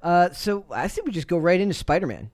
So I think we just go right into Spider-Man.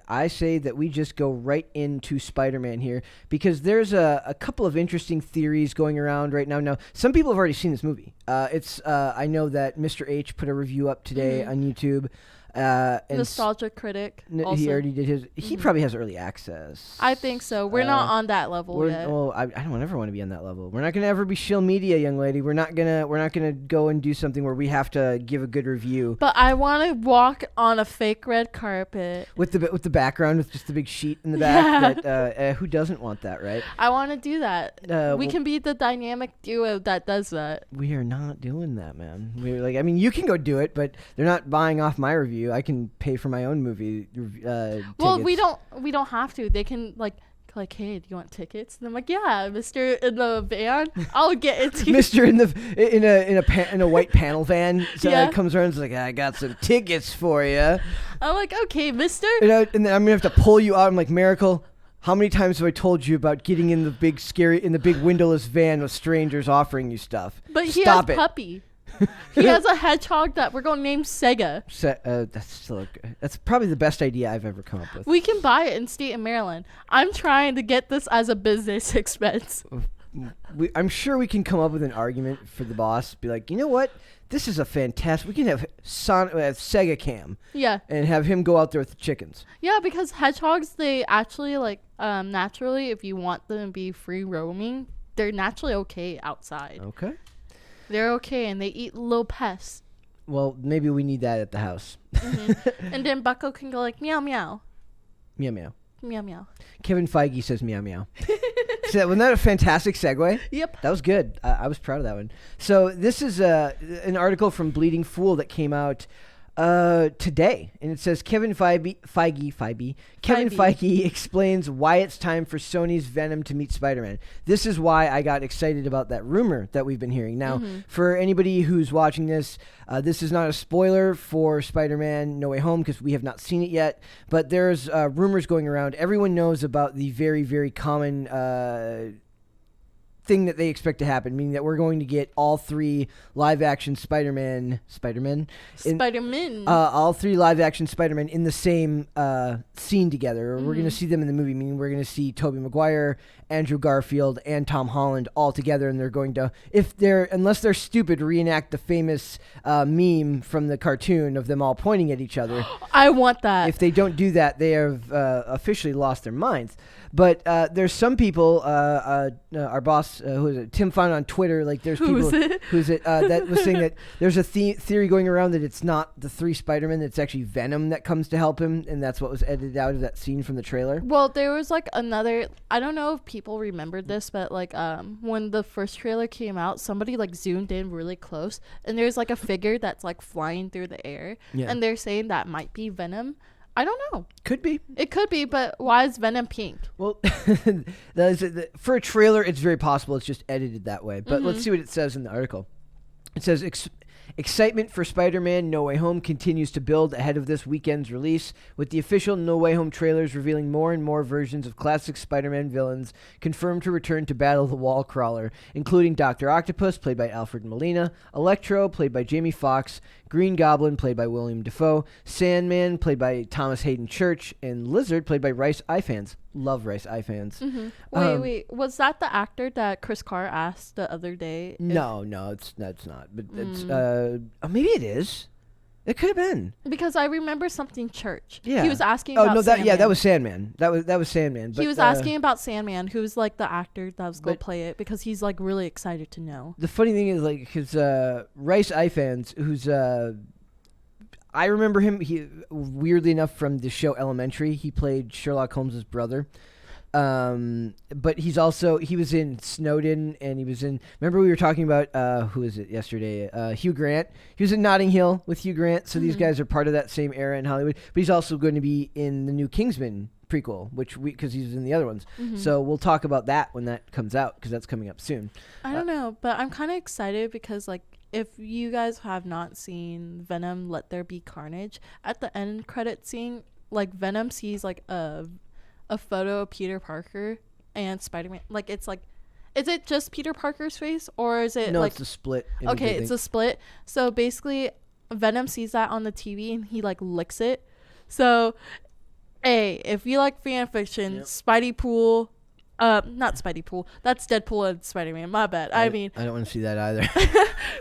I say that we just go right into Spider-Man here because there's a couple of interesting theories going around right now. Now, some people have already seen this movie. I know that Mr. H put a review up today on YouTube. And Nostalgia Critic. Also. He already did his. He probably has early access. I think so. We're not on that level yet. Oh, I don't ever want to be on that level. We're not gonna ever be shill media, young lady. We're not gonna go and do something where we have to give a good review. But I want to walk on a fake red carpet with the background with just the big sheet in the back. That who doesn't want that, right? I want to do that. We can be the dynamic duo that does that. We are not doing that, man. We're like, I mean, you can go do it, but they're not buying off my review. I can pay for my own movie. Well, tickets. we don't have to. They can like, hey, do you want tickets? And I'm like, yeah, Mister in the van, I'll get it to you. Mister in a white panel van comes around and is like, I got some tickets for you. I'm like, okay, Mister. And then I'm gonna have to pull you out. I'm like, Miracle, how many times have I told you about getting in the big windowless van with strangers offering you stuff? But he has puppy. He has a hedgehog that we're going to name Sega. That's probably the best idea I've ever come up with. We can buy it in state of Maryland. I'm trying to get this as a business expense. I'm sure we can come up with an argument for the boss. Be like, you know what? This is a fantastic. We can have Sega Cam. Yeah. And have him go out there with the chickens. Yeah, because hedgehogs, they actually naturally, if you want them to be free roaming, they're naturally okay outside. Okay. They're okay, and they eat little pests. Well, maybe we need that at the house. And then Bucko can go like, meow, meow. Meow, meow. Meow, meow. Kevin Feige says meow, mew. Wasn't that a fantastic segue? Yep. That was good. I was proud of that one. So this is an article from Bleeding Fool that came out today, and it says Kevin Feige explains why it's time for Sony's Venom to meet Spider-Man. This is why I got excited about that rumor that we've been hearing. Now, for anybody who's watching this, this is not a spoiler for Spider-Man No Way Home because we have not seen it yet, but there's rumors going around. Everyone knows about the very, very common thing that they expect to happen, meaning that we're going to get all three live-action Spider-Man, all three live-action Spider-Man in the same scene together. We're going to see them in the movie, meaning we're going to see Tobey Maguire, Andrew Garfield, and Tom Holland all together, and they're going to, unless they're stupid, reenact the famous meme from the cartoon of them all pointing at each other. I want that. If they don't do that, they have officially lost their minds. But there's some people, our boss, who is it? Tim Fun on Twitter, there's people that was saying that there's a theory going around that it's not the three Spider-Men, it's actually Venom that comes to help him, and that's what was edited out of that scene from the trailer. Well, there was another, I don't know if people remembered this, but when the first trailer came out, somebody zoomed in really close, and there's a figure that's flying through the air, and they're saying that might be Venom. I don't know. Could be. It could be, but why is Venom pink? Well, for a trailer, it's very possible it's just edited that way. But let's see what it says in the article. It says, excitement for Spider-Man No Way Home continues to build ahead of this weekend's release, with the official No Way Home trailers revealing more and more versions of classic Spider-Man villains confirmed to return to battle the Wall Crawler, including Dr. Octopus, played by Alfred Molina, Electro, played by Jamie Foxx, Green Goblin, played by William Dafoe, Sandman, played by Thomas Hayden Church, and Lizard, played by Rice Ifans. Love Rice Ifans. Wait. Was that the actor that Chris Carr asked the other day? No, that's not. But it's maybe it is. It could have been. Because I remember something Church. Yeah. He was asking about Sandman. That was Sandman. That was Sandman. But, he was asking about Sandman, who's the actor that was going to play it, because he's really excited to know. The funny thing is because Rice Ifans, who's I remember him. He weirdly enough from the show Elementary. He played Sherlock Holmes' brother. But he was in Snowden, and he was in, remember we were talking about, who is it yesterday? Hugh Grant. He was in Notting Hill with Hugh Grant. So these guys are part of that same era in Hollywood, but he's also going to be in the new Kingsman prequel, because he's in the other ones. So we'll talk about that when that comes out, because that's coming up soon. I don't know, but I'm kind of excited because if you guys have not seen Venom Let There Be Carnage, at the end credit scene, Venom sees a photo of Peter Parker and Spider-Man. Is it just Peter Parker's face, or is it no, it's a split. Okay, it's a split. So basically, Venom sees that on the TV and he like licks it. So, hey, if you like fan fiction, Spidey Pool, not Spidey Pool. That's Deadpool and Spider-Man. My bad. I mean, I don't want to see that either.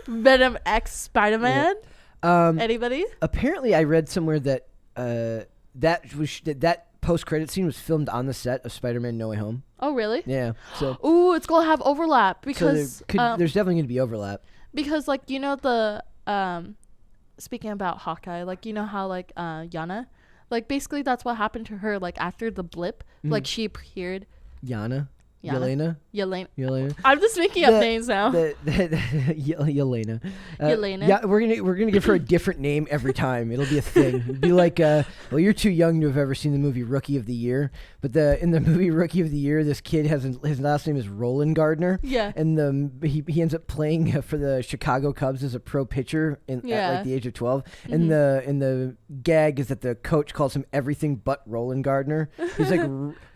Venom X Spider-Man. Yeah. Anybody? Apparently, I read somewhere that that post-credit scene was filmed on the set of Spider-Man: No Way Home. Oh, really? Yeah. So. Ooh, it's gonna have overlap because there's definitely going to be overlap. Because like the speaking about Hawkeye, like how like Yana, like basically that's what happened to her. Like after the blip, like she appeared. Yelena. Yelena. I'm just making up names now. Yelena. Yelena. Yeah, we're gonna give her a different name every time. It'll be a thing. It'd be like, well, you're too young to have ever seen the movie Rookie of the Year, but in the movie Rookie of the Year, this kid his last name is Roland Gardner. Yeah. And he ends up playing for the Chicago Cubs as a pro pitcher at like the age of 12. Mm-hmm. And the gag is that the coach calls him everything but Roland Gardner. He's like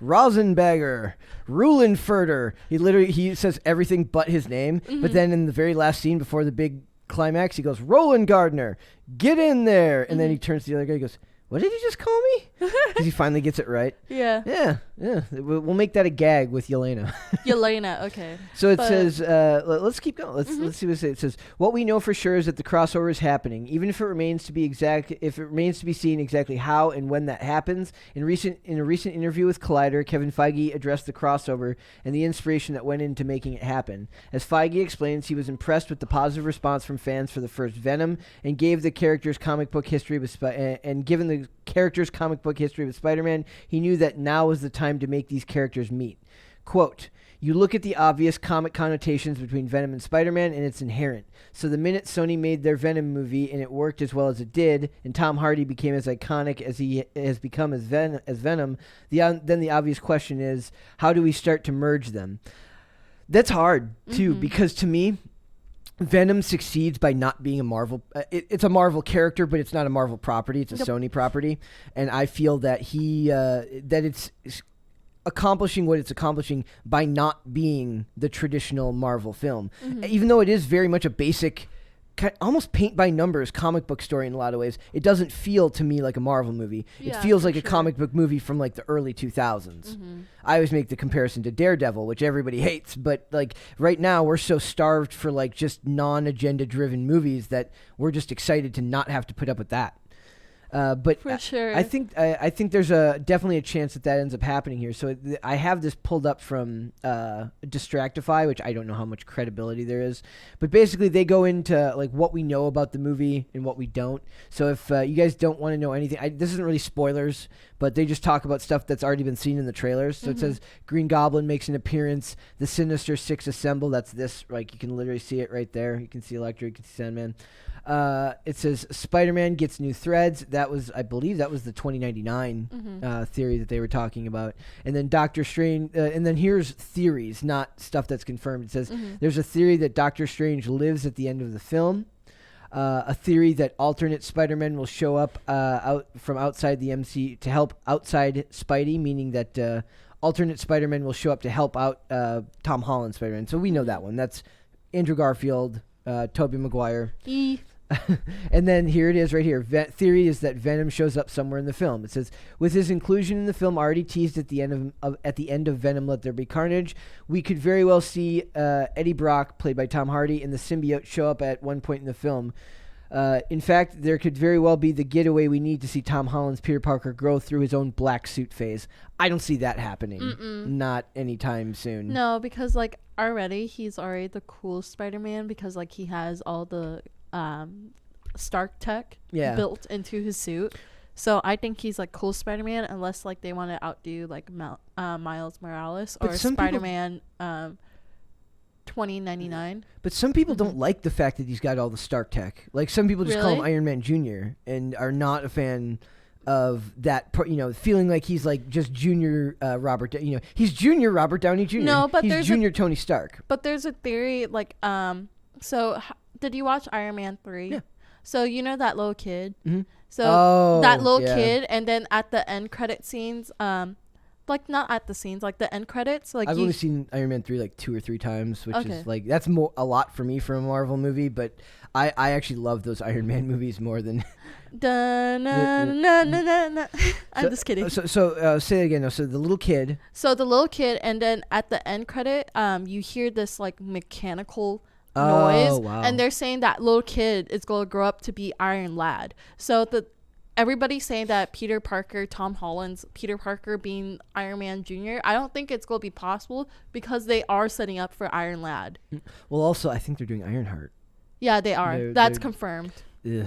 Rosenberger, Rulenfurter. He says everything but his name. Mm-hmm. But then in the very last scene before the big climax, he goes, Roland Gardner, get in there. And then he turns to the other guy and goes, what did you just call me? Because he finally gets it right. Yeah. We'll make that a gag with Yelena. Yelena, okay. So it says, let's keep going. Let's see what it says. It says, what we know for sure is that the crossover is happening, even if it remains to be seen exactly how and when that happens. In a recent interview with Collider, Kevin Feige addressed the crossover and the inspiration that went into making it happen. As Feige explains, he was impressed with the positive response from fans for the first Venom and given the character's comic book history with Spider-Man, he knew that now was the time to make these characters meet. Quote, you look at the obvious comic connotations between Venom and Spider-Man, and it's inherent. So the minute Sony made their Venom movie and it worked as well as it did, and Tom Hardy became as iconic as he has become as Venom, then the obvious question is, how do we start to merge them? That's hard, too, because to me, Venom succeeds by not being a Marvel. It's a Marvel character, but it's not a Marvel property. It's a Sony property, and I feel that it's accomplishing what it's accomplishing by not being the traditional Marvel film, even though it is very much a basic, almost paint by numbers comic book story in a lot of ways. It doesn't feel to me like a Marvel movie. It feels like a comic book movie from like the early 2000s. I always make the comparison to Daredevil, which everybody hates, but like right now we're so starved for like just non-agenda driven movies that we're just excited to not have to put up with that. But for sure, I think there's definitely a chance that ends up happening here. So I have this pulled up from Distractify, which I don't know how much credibility there is, but basically they go into like what we know about the movie and what we don't. So if you guys don't want to know anything, this isn't really spoilers, but they just talk about stuff that's already been seen in the trailers. So it says Green Goblin makes an appearance, the Sinister Six assemble. That's this, like you can literally see it right there. You can see Electro, you can see Sandman. It says Spider-Man gets new threads. I believe that was the 2099 theory that they were talking about. And then Doctor Strange, and then here's theories, not stuff that's confirmed. It says there's a theory that Doctor Strange lives at the end of the film. A theory that alternate Spider-Man will show up out from outside the MC to help outside Spidey, meaning that alternate Spider-Man will show up to help out Tom Holland Spider-Man. So we know that one. That's Andrew Garfield, Tobey Maguire. And then here it is right here. Theory is that Venom shows up somewhere in the film. It says, with his inclusion in the film already teased at the end of Venom Let There Be Carnage, we could very well see Eddie Brock, played by Tom Hardy, and the symbiote show up at one point in the film. In fact, there could very well be the getaway we need to see Tom Holland's Peter Parker grow through his own black suit phase. I don't see that happening. Not anytime soon. No, because like he's already the cool Spider-Man because like he has all the Stark tech built into his suit. So I think he's like cool Spider-Man unless like they want to outdo like Miles Morales or Spider-Man 2099. But some people don't like the fact that he's got all the Stark tech. Like some people just call him Iron Man Jr. and are not a fan of that, feeling like he's like just junior Robert. He's junior Robert Downey Jr. No, but he's junior Tony Stark. But there's a theory like so did you watch Iron Man 3? Yeah. So you know that little kid. Mm-hmm. So that little kid, and then at the end credit scenes, like not at the scenes, like the end credits. Like I've only seen Iron Man 3 like 2 or 3 times, which Okay. is like that's a lot for me for a Marvel movie. But I actually love those Iron Man movies more than. I'm just kidding. So say it again. No, so the little kid. So the little kid, and then at the end credit, you hear this like mechanical Oh, noise, wow. and they're saying that little kid is going to grow up to be Iron Lad. So everybody's saying that Peter Parker, Tom Holland's Peter Parker being Iron Man Jr. I don't think it's going to be possible because they are setting up for Iron Lad. Well, also I think they're doing Ironheart. Yeah, they are. That's confirmed. Ugh,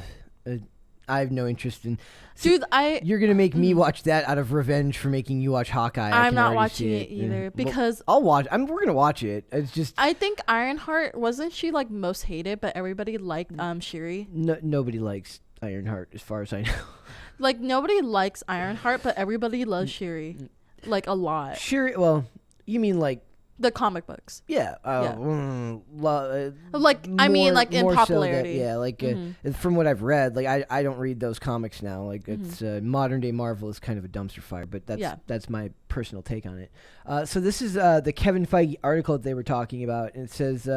I have no interest in. Dude, You're gonna make me watch that out of revenge for making you watch Hawkeye. I'm not watching it either because I'll watch. We're gonna watch it. It's just I think Ironheart wasn't she like most hated, but everybody liked Shuri. nobody likes Ironheart as far as I know. Like nobody likes Ironheart, but everybody loves Shuri, like a lot. Shuri. Well, you mean like The comic books. yeah. Like I mean, like in more so popularity. that, yeah, like from what I've read, like I don't read those comics now. Like it's modern day Marvel is kind of a dumpster fire, but that's my personal take on it. So this is the Kevin Feige article that they were talking about, and it says.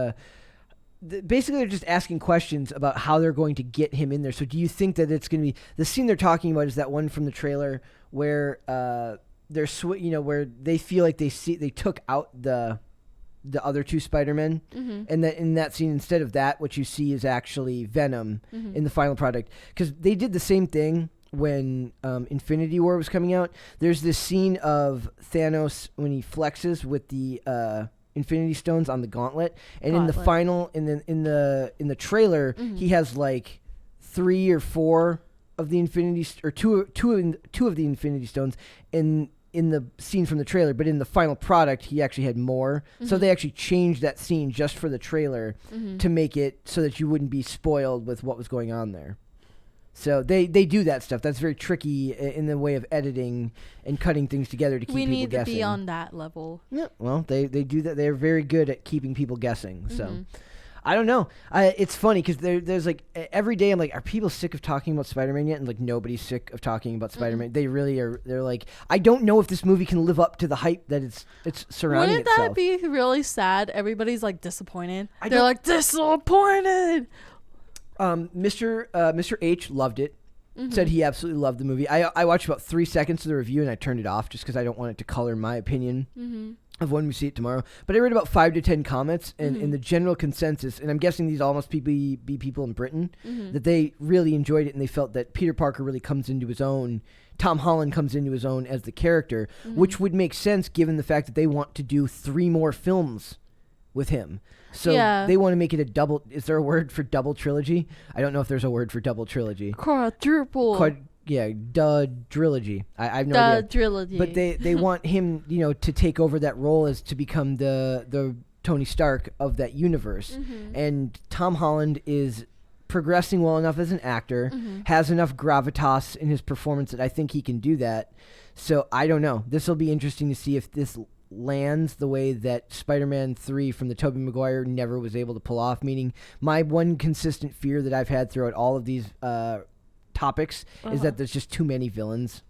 Basically, they're just asking questions about how they're going to get him in there. So, do you think that it's going to be the scene they're talking about? Is that one from the trailer where they're where they feel like they took out the other 2 Spider-Men, and that in that scene instead of that, what you see is actually Venom in the final product, because they did the same thing when Infinity War was coming out. There's this scene of Thanos when he flexes with the Infinity Stones on the gauntlet, and in the final, in the trailer, he has like 3 or 4 of the Infinity, or two of the Infinity Stones in the scene from the trailer, but in the final product, he actually had more. So they actually changed that scene just for the trailer to make it so that you wouldn't be spoiled with what was going on there. So they do that stuff. That's very tricky in the way of editing and cutting things together to keep people guessing. We need to be on that level. Yeah, well, they do that. They're very good at keeping people guessing. So I don't know. It's funny because there's like every day I'm like, are people sick of talking about Spider-Man yet? And like nobody's sick of talking about Spider-Man. They really are. They're like, I don't know if this movie can live up to the hype that it's surrounding itself. Wouldn't that be really sad? Everybody's like disappointed. They're like disappointed. Mr. H loved it. Said he absolutely loved the movie. I watched about 3 seconds of the review and I turned it off just because I don't want it to color my opinion of when we see it tomorrow. But I read about 5 to 10 comments, and in the general consensus, and I'm guessing these all must be people in Britain, that they really enjoyed it and they felt that Peter Parker really comes into his own. Tom Holland comes into his own as the character, which would make sense given the fact that they want to do 3 more films with him. So they want to make it a double. Is there a word for double trilogy? I don't know if there's a word for double trilogy. Quadruple. Trilogy. I have no idea. Trilogy. But they want him, to take over that role as to become the Tony Stark of that universe. And Tom Holland is progressing well enough as an actor, has enough gravitas in his performance that I think he can do that. So I don't know. This will be interesting to see if this lands the way that Spider-Man 3 from the Tobey Maguire never was able to pull off, meaning my one consistent fear that I've had throughout all of these topics is that there's just too many villains.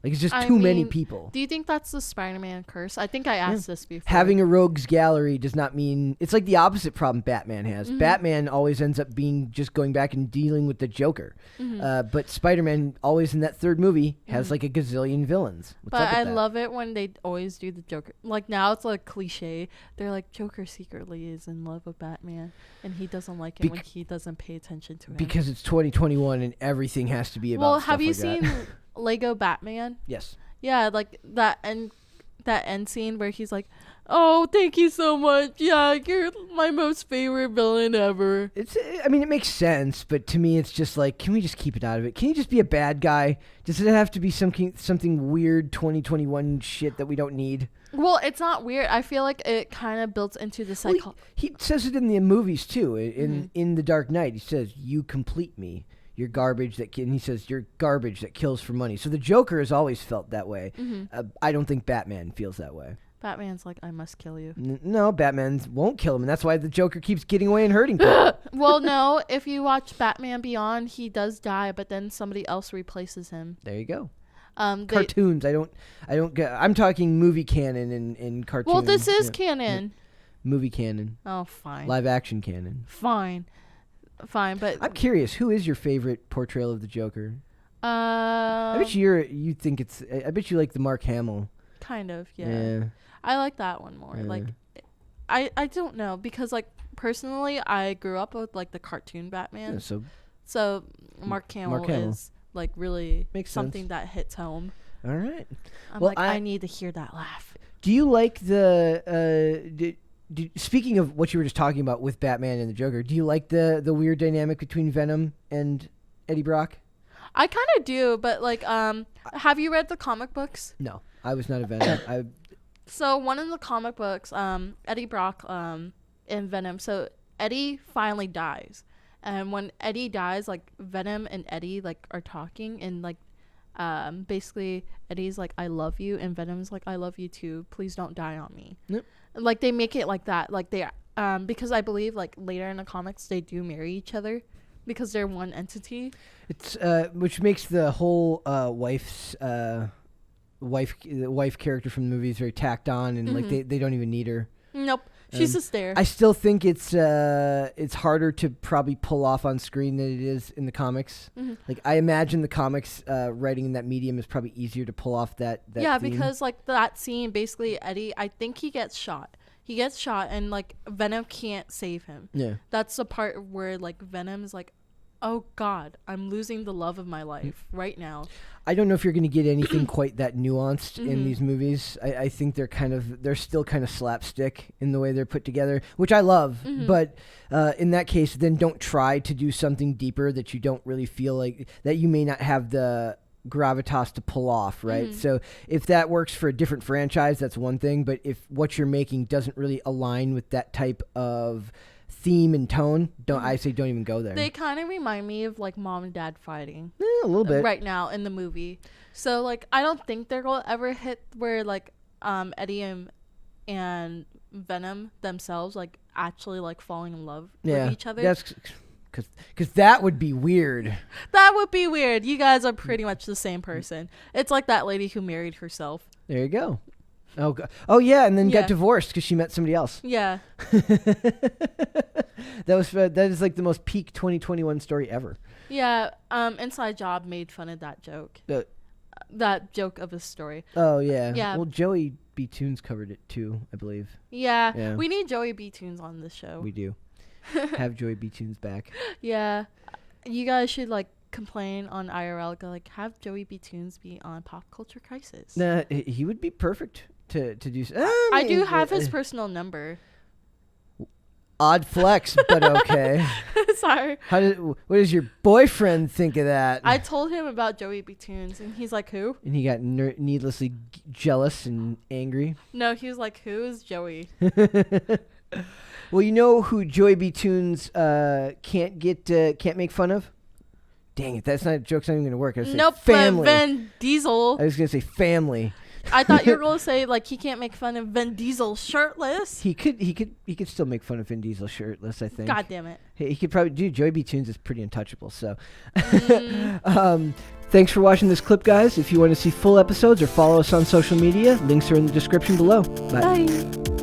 Like, it's just too many people. Do you think that's the Spider-Man curse? I think I asked this before. Having a rogues gallery does not mean... It's like the opposite problem Batman has. Batman always ends up being just going back and dealing with the Joker. But Spider-Man, always in that third movie, has like a gazillion villains. But I love it when they always do the Joker. Like, now it's like cliche. They're like, Joker secretly is in love with Batman, and he doesn't like it when he doesn't pay attention to him. Because it's 2021 and everything has to be about Well, stuff have you like seen... that. Lego Batman? Yes. Yeah, like that end scene where he's like, "Oh, thank you so much. Yeah, you're my most favorite villain ever." I mean, it makes sense, but to me, it's just like, can we just keep it out of it? Can you just be a bad guy? Does it have to be something weird 2021 shit that we don't need? Well, it's not weird. I feel like it kind of builds into the cycle. He says it in the movies too. In The Dark Knight, he says, "You complete me. You're garbage that and he says, "You're garbage that kills for money." So the Joker has always felt that way. I don't think Batman feels that way. Batman's like, "I must kill you." No, Batman won't kill him, and that's why the Joker keeps getting away and hurting people. Well, no, if you watch Batman Beyond, he does die, but then somebody else replaces him. There you go. Cartoons. I don't get. I'm talking movie canon and cartoons. Well, this is canon. Movie canon. Oh, fine. Live action canon. Fine, but I'm curious. Who is your favorite portrayal of the Joker? I bet you think it's. I bet you like the Mark Hamill. Kind of, yeah. I like that one more. Like, I don't know because like personally, I grew up with like the cartoon Batman. Yeah, so Mark Hamill is like really makes something sense. That hits home. All right. I need to hear that laugh. Do you like the? Speaking of what you were just talking about with Batman and the Joker, do you like the weird dynamic between Venom and Eddie Brock? I kind of do, but like, have you read the comic books? No, I was not a Venom. So one of the comic books, Eddie Brock, and Venom. So Eddie finally dies, and when Eddie dies, like Venom and Eddie like are talking, and like, basically Eddie's like, "I love you," and Venom's like, "I love you too. Please don't die on me." Yep. Like they make it like that, like they, because I believe like later in the comics they do marry each other. Because they're one entity. It's which makes the whole wife character from the movies very tacked on, and like they don't even need her. Nope, she's just there. I still think it's harder to probably pull off on screen than it is in the comics. Like I imagine the comics writing in that medium is probably easier to pull off that yeah, theme. because like that scene, basically Eddie, I think he gets shot. He gets shot, and like Venom can't save him. Yeah, that's the part where like Venom is like, "Oh God, I'm losing the love of my life right now." I don't know if you're going to get anything quite that nuanced in these movies. I think they're still kind of slapstick in the way they're put together, which I love. But in that case, then don't try to do something deeper that you don't really feel like that you may not have the gravitas to pull off, right? So if that works for a different franchise, that's one thing. But if what you're making doesn't really align with that type of theme and tone, don't even go there. They kind of remind me of like mom and dad fighting a little bit right now in the movie. So like I don't think they're gonna ever hit where like Eddie and Venom themselves like actually like falling in love with each other. That's because that would be weird. That would be weird. You guys are pretty much the same person. It's like that lady who married herself. There you go. Oh, God. Oh yeah, and then got divorced because she met somebody else. Yeah. That is like the most peak 2021 story ever. Yeah. Inside Job made fun of that joke. That joke of a story. Oh yeah. Yeah. Well, Joey B. Toons covered it too, I believe. Yeah. We need Joey B. Toons on this show. We do. Have Joey B. Toons back. Yeah. You guys should like complain on IRL. Go like have Joey B. Toons be on Pop Culture Crisis. Nah, he would be perfect to do. I do have his personal number. Odd flex, but okay. Sorry. What does your boyfriend think of that? I told him about Joey B. Toons, and he's like, "Who?" And he got needlessly jealous and angry. No, he was like, "Who is Joey?" Well, you know who Joey B. Toons can't make fun of? Dang it, that's not a joke's not even gonna work. I was nope, family. Vin Diesel. I was gonna say family. I thought you were gonna say like he can't make fun of Vin Diesel shirtless. He could still make fun of Vin Diesel shirtless, I think. God damn it. He could probably do. Joey B. Toons is pretty untouchable. So, thanks for watching this clip, guys. If you want to see full episodes or follow us on social media, links are in the description below. Bye. Bye.